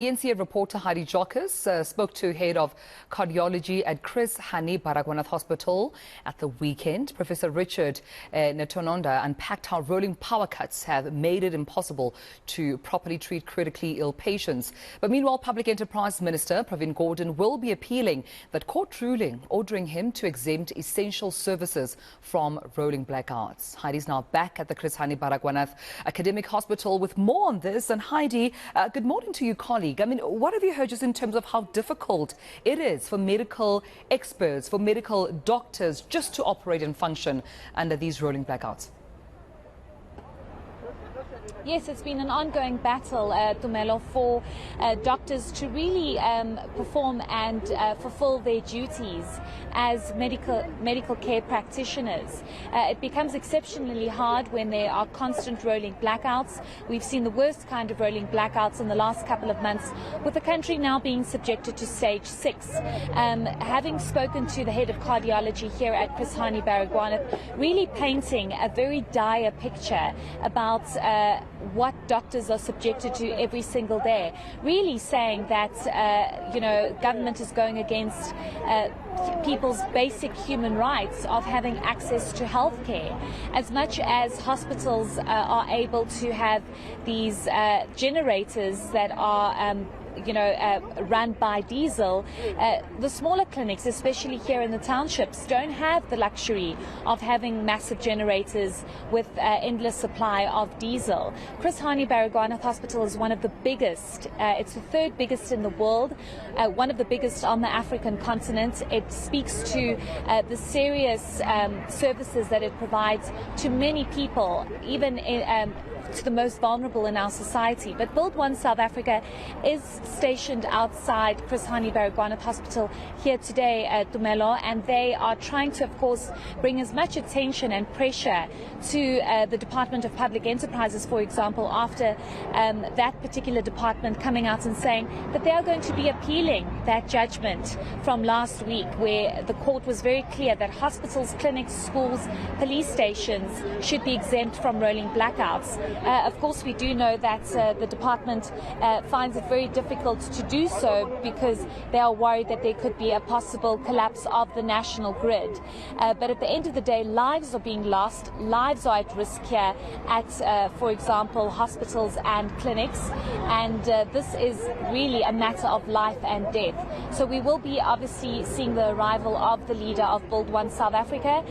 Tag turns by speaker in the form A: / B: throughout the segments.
A: eNCA reporter Heidi Giokos spoke to Head of Cardiology at Chris Hani Baragwanath Hospital at the weekend. Professor Richard Nethononda unpacked how rolling power cuts have made it impossible to properly treat critically ill patients. But meanwhile, Public Enterprise Minister Gordhan will be appealing that court ruling ordering him to exempt essential services from rolling blackouts. Heidi's now back at the Chris Hani Baragwanath Academic Hospital with more on this. And Heidi, good morning to you, colleague. I mean, what have you heard just in terms of how difficult it is for medical experts, for medical doctors just to operate and function under these rolling blackouts?
B: Yes, it's been an ongoing battle, Tumelo, for doctors to really perform and fulfill their duties as medical care practitioners. It becomes exceptionally hard when there are constant rolling blackouts. We've seen the worst kind of rolling blackouts in the last couple of months, with the country now being subjected to stage 6. Having spoken to the head of cardiology here at Chris Hani Baragwanath, really painting a very dire picture about what doctors are subjected to every single day, really saying that government is going against people's basic human rights of having access to health care. As much as hospitals are able to have these generators that are run by diesel, the smaller clinics, especially here in the townships, don't have the luxury of having massive generators with endless supply of diesel. Chris Hani Baragwanath Hospital is one of the biggest. It's the third biggest in the world, one of the biggest on the African continent. It speaks to the serious services that it provides to many people, even to the most vulnerable in our society. But Build One South Africa is stationed outside Chris Hani Baragwanath Hospital here today at Tumelo, and they are trying to, of course, bring as much attention and pressure to the Department of Public Enterprises, for example, after that particular department coming out and saying that they are going to be appealing that judgment from last week, where the court was very clear that hospitals, clinics, schools, police stations should be exempt from rolling blackouts. Of course, we do know that the department finds it very difficult to do so because they are worried that there could be a possible collapse of the national grid. But at the end of the day, lives are being lost, lives are at risk here at, for example, hospitals and clinics, and this is really a matter of life and death. So we will be obviously seeing the arrival of the leader of Build One South Africa,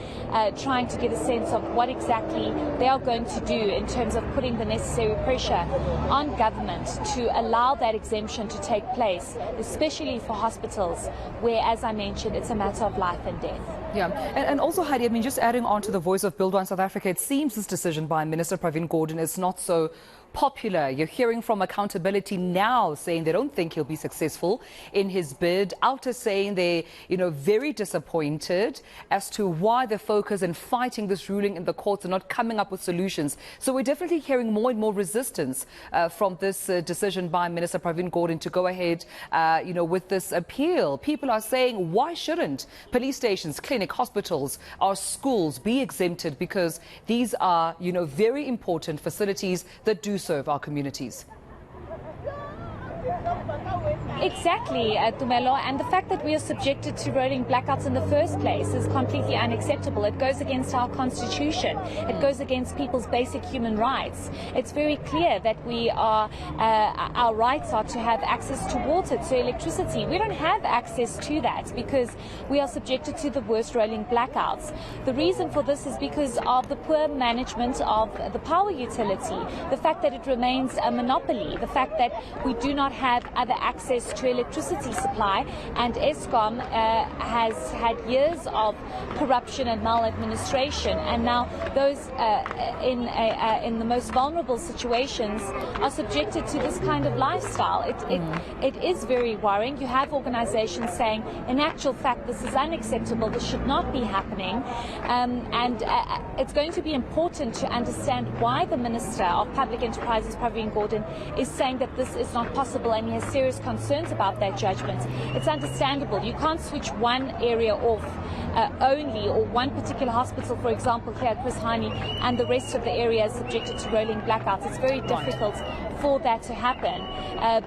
B: trying to get a sense of what exactly they are going to do in terms of putting the necessary pressure on government to allow that exemption to take place, especially for hospitals where, as I mentioned, it's a matter of life and death.
A: Yeah, and also, Heidi, I mean, just adding on to the voice of Build One South Africa, it seems this decision by Minister Gordhan is not so popular. You're hearing from Accountability now saying they don't think he'll be successful in his bid. Outer saying they're, very disappointed as to why the focus in fighting this ruling in the courts are not coming up with solutions. So we're definitely hearing more and more resistance from this decision by Minister Gordhan to go ahead, with this appeal. People are saying, why shouldn't police stations, clinic, hospitals, our schools be exempted? Because these are, very important facilities that do serve our communities.
B: Exactly, Tumelo, and the fact that we are subjected to rolling blackouts in the first place is completely unacceptable. It goes against our constitution. It goes against people's basic human rights. It's very clear that we are, our rights are to have access to water, to electricity. We don't have access to that because we are subjected to the worst rolling blackouts. The reason for this is because of the poor management of the power utility, the fact that it remains a monopoly, the fact that we do not have other access to electricity supply, and Eskom has had years of corruption and maladministration, and now those in the most vulnerable situations are subjected to this kind of lifestyle. It is very worrying. You have organizations saying, in actual fact, this is unacceptable, this should not be happening, and it's going to be important to understand why the Minister of Public Enterprises, Gordhan, is saying that this is not possible, and he has serious concerns about that judgment. It's understandable. You can't switch one area off only, or one particular hospital, for example, here at Chris Hani, and the rest of the area is subjected to rolling blackouts. It's very difficult for that to happen.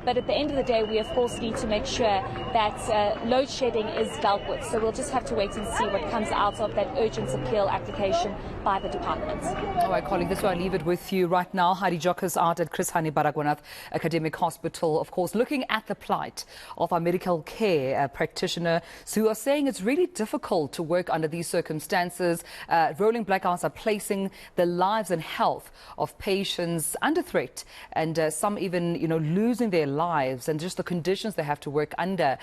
B: But at the end of the day, we of course need to make sure that load shedding is dealt with. So we'll just have to wait and see what comes out of that urgent appeal application by the department.
A: All right, colleague, this is where I leave it with you right now. Heidi Giokos out at Chris Hani Baragwanath Academic Hospital, of course, looking at the plight of our medical care practitioners who are saying it's really difficult to work under these circumstances. Rolling blackouts are placing the lives and health of patients under threat, and some even, losing their lives, and just the conditions they have to work under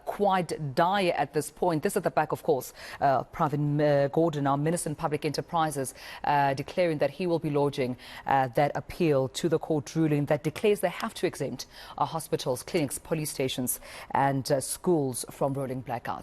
A: quite dire at this point. This at the back, of course, Private Gordhan, our Minister in Public Enterprises, declaring that he will be lodging that appeal to the court ruling that declares they have to exempt hospitals, clinics, police stations and schools from rolling blackouts.